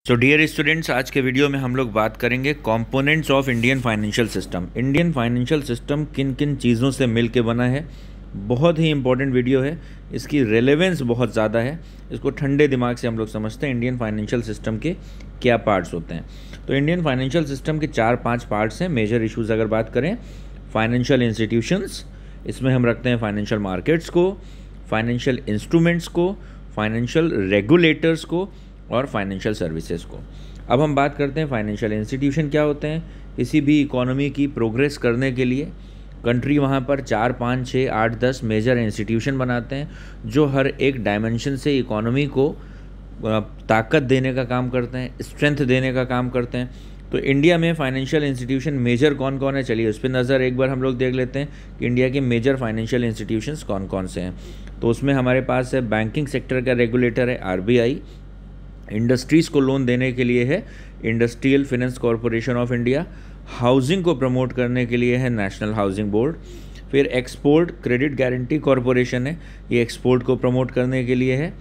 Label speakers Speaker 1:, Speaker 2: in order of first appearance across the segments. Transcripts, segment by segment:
Speaker 1: So dear students, आज के video में हम लोग बात करेंगे components of Indian financial system. Indian financial system किन किन चीज़ों से मिल के बना है। बहुत ही इंपॉर्टेंट वीडियो है, इसकी रेलेवेंस बहुत ज़्यादा है। इसको ठंडे दिमाग से हम लोग समझते हैं इंडियन फाइनेंशियल सिस्टम के क्या पार्ट्स होते हैं। तो इंडियन फाइनेंशियल सिस्टम के 4-5 पार्ट्स हैं। मेजर इशूज़ अगर बात करें, फाइनेंशियल इंस्टीट्यूशंस, इसमें हम रखते हैं फाइनेंशियल मार्केट्स को, फाइनेंशियल इंस्ट्रूमेंट्स को, फाइनेंशियल रेगुलेटर्स को और फाइनेंशियल सर्विसेज को। अब हम बात करते हैं फाइनेंशियल इंस्टीट्यूशन क्या होते हैं। किसी भी इकोनॉमी की प्रोग्रेस करने के लिए कंट्री वहाँ पर 4, 5, 6, 8, 10 मेजर इंस्टीट्यूशन बनाते हैं जो हर एक डायमेंशन से इकोनॉमी को ताकत देने का काम करते हैं, स्ट्रेंथ देने का काम करते हैं। तो इंडिया में फाइनेंशियल इंस्टीट्यूशन मेजर कौन कौन है, चलिए उस पर नज़र एक बार हम लोग देख लेते हैं कि इंडिया के मेजर फाइनेंशियल इंस्टीट्यूशंस कौन कौन से हैं। तो उसमें हमारे पास है बैंकिंग सेक्टर का रेगुलेटर है आरबीआई, इंडस्ट्रीज़ को लोन देने के लिए है industrial finance corporation of India, housing को प्रमोट करने के लिए है नेशनल हाउसिंग बोर्ड, फिर एक्सपोर्ट क्रेडिट गारंटी कॉरपोरेशन है, ये एक्सपोर्ट को प्रमोट करने के लिए है,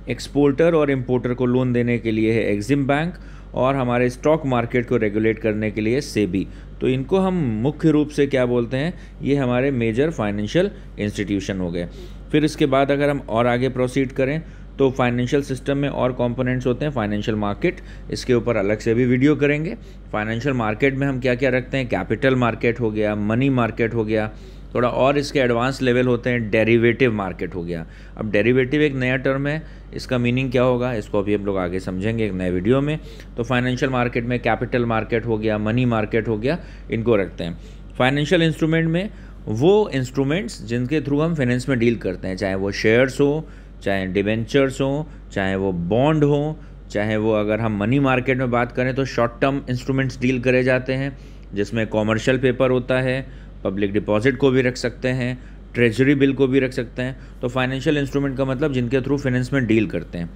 Speaker 1: एक्सपोर्टर और इम्पोर्टर को लोन देने के लिए है एग्जिम बैंक, और हमारे स्टॉक मार्केट को रेगुलेट करने के लिए सेबी। तो इनको हम मुख्य रूप से क्या बोलते हैं, ये हमारे मेजर फाइनेंशियल इंस्टीट्यूशन हो गए। फिर इसके बाद अगर हम और आगे प्रोसीड करें तो फाइनेंशियल सिस्टम में और कंपोनेंट्स होते हैं। फाइनेंशियल मार्केट, इसके ऊपर अलग से भी वीडियो करेंगे। फाइनेंशियल मार्केट में हम क्या क्या रखते हैं, कैपिटल मार्केट हो गया, मनी मार्केट हो गया, थोड़ा और इसके एडवांस लेवल होते हैं डेरिवेटिव मार्केट हो गया। अब डेरिवेटिव एक नया टर्म है, इसका मीनिंग क्या होगा इसको अभी हम लोग आगे समझेंगे एक नए वीडियो में। तो फाइनेंशियल मार्केट में कैपिटल मार्केट हो गया, मनी मार्केट हो गया, इनको रखते हैं। फाइनेंशियल इंस्ट्रूमेंट में वो इंस्ट्रूमेंट्स जिनके थ्रू हम फाइनेंस में डील करते हैं, चाहे वो शेयर्स हो, चाहे डिबेंचर्स हों, चाहे वो बॉन्ड हों, चाहे वो अगर हम मनी मार्केट में बात करें तो शॉर्ट टर्म इंस्ट्रूमेंट्स डील करे जाते हैं जिसमें कॉमर्शियल पेपर होता है, पब्लिक डिपॉजिट को भी रख सकते हैं, ट्रेजरी बिल को भी रख सकते हैं। तो फाइनेंशियल इंस्ट्रूमेंट का मतलब जिनके थ्रू फाइनेंस में डील करते हैं।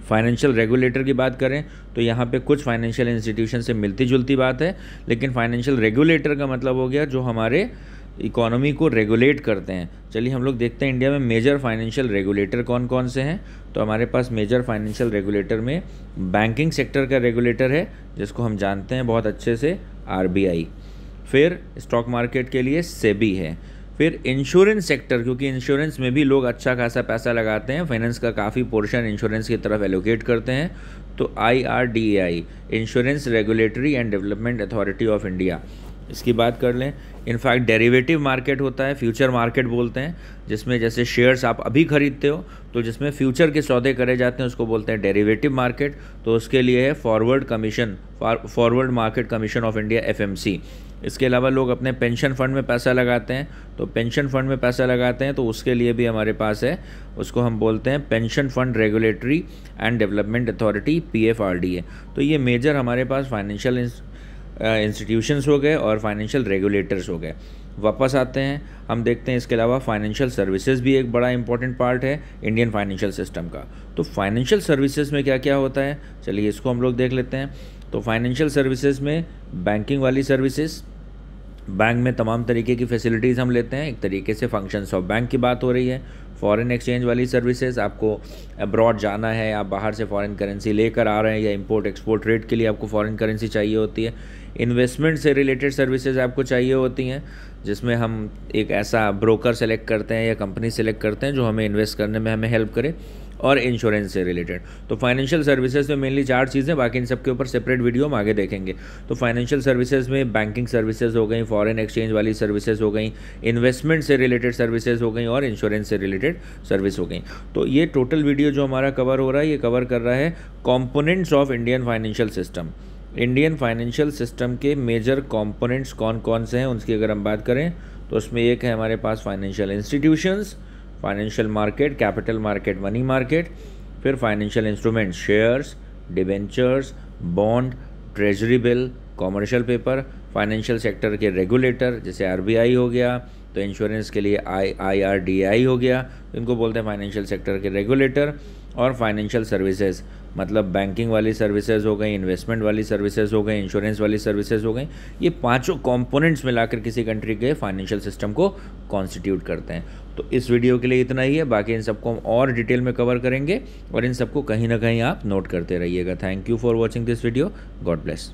Speaker 1: फाइनेंशियल रेगुलेटर की बात करें तो यहाँ पे कुछ फाइनेंशियल इंस्टीट्यूशन से मिलती जुलती बात है, लेकिन फाइनेंशियल रेगुलेटर का मतलब हो गया जो हमारे इकोनॉमी को रेगुलेट करते हैं। चलिए हम लोग देखते हैं इंडिया में मेजर फाइनेंशियल रेगुलेटर कौन कौन से हैं। तो हमारे पास मेजर फाइनेंशियल रेगुलेटर में बैंकिंग सेक्टर का रेगुलेटर है जिसको हम जानते हैं बहुत अच्छे से आरबीआई, फिर स्टॉक मार्केट के लिए सेबी है, फिर इंश्योरेंस सेक्टर, क्योंकि इंश्योरेंस में भी लोग अच्छा खासा पैसा लगाते हैं, फाइनेंस का काफ़ी पोर्शन इंश्योरेंस की तरफ एलोकेट करते हैं, तो IRDAI, insurance regulatory and development authority of India, इसकी बात कर लें। इनफैक्ट डेरिवेटिव मार्केट होता है, फ्यूचर मार्केट बोलते हैं, जिसमें जैसे शेयर्स आप अभी खरीदते हो तो जिसमें फ्यूचर के सौदे करे जाते हैं उसको बोलते हैं डेरिवेटिव मार्केट। तो उसके लिए है forward market commission of India FMC। इसके अलावा लोग अपने पेंशन फंड में पैसा लगाते हैं, तो पेंशन फंड में पैसा लगाते हैं तो उसके लिए भी हमारे पास है, उसको हम बोलते हैं pension fund regulatory and development authority PFRDA। तो ये मेजर हमारे पास फाइनेंशियल इंस्टीट्यूशंस हो गए और फाइनेंशियल रेगुलेटर्स हो गए। वापस आते हैं, हम देखते हैं इसके अलावा फाइनेंशियल सर्विसेज भी एक बड़ा इंपॉर्टेंट पार्ट है इंडियन फाइनेंशियल सिस्टम का। तो फाइनेंशियल सर्विसेज में क्या क्या होता है, चलिए इसको हम लोग देख लेते हैं। तो फाइनेंशियल सर्विसेज में बैंकिंग वाली सर्विसेज, बैंक में तमाम तरीके की फैसिलिटीज़ हम लेते हैं, एक तरीके से फंक्शंस ऑफ बैंक की बात हो रही है। फॉरेन एक्सचेंज वाली सर्विसेज, आपको अब्रॉड जाना है, आप बाहर से फॉरेन करेंसी लेकर आ रहे हैं या इंपोर्ट एक्सपोर्ट ट्रेड के लिए आपको फॉरेन करेंसी चाहिए होती है। इन्वेस्टमेंट से रिलेटेड सर्विसेज आपको चाहिए होती हैं, जिसमें हम एक ऐसा ब्रोकर सेलेक्ट करते हैं या कंपनी सेलेक्ट करते हैं जो हमें इन्वेस्ट करने में हमें हेल्प करे, और इंश्योरेंस से रिलेटेड। तो फाइनेंशियल सर्विसेज में मेनली 4 चीज़ें, बाकी इन सब के ऊपर सेपरेट वीडियो हम आगे देखेंगे। तो फाइनेंशियल सर्विसेज में बैंकिंग सर्विसेज हो गई, फॉरेन एक्सचेंज वाली सर्विसेज हो गई, इन्वेस्टमेंट से रिलेटेड सर्विसेज हो गई और इंश्योरेंस से रिलेटेड सर्विस हो गई। तो ये टोटल वीडियो जो हमारा कवर हो रहा है, ये कवर कर रहा है components of Indian financial system. Indian financial system के मेजर कंपोनेंट्स कौन कौन से हैं उसकी अगर हम बात करें तो उसमें एक है हमारे पास financial institutions, financial market, capital market, money market, फिर financial instruments, shares, debentures, bond, treasury bill, commercial paper, financial sector के रेगुलेटर जैसे आरबीआई हो गया, तो इंश्योरेंस के लिए IRDAI हो गया, तो इनको बोलते हैं फाइनेंशियल सेक्टर के रेगुलेटर, और फाइनेंशियल सर्विसेज मतलब बैंकिंग वाली सर्विसेज हो गई, इन्वेस्टमेंट वाली सर्विसेज हो गई, इंश्योरेंस वाली सर्विसेज हो गई। ये पांचों कंपोनेंट्स मिलाकर किसी कंट्री के फाइनेंशियल सिस्टम को कॉन्स्टिट्यूट करते हैं। तो इस वीडियो के लिए इतना ही है, बाकी इन सबको हम और डिटेल में कवर करेंगे और इन सबको कहीं ना कहीं आप नोट करते रहिएगा। Thank you for watching this video. God bless.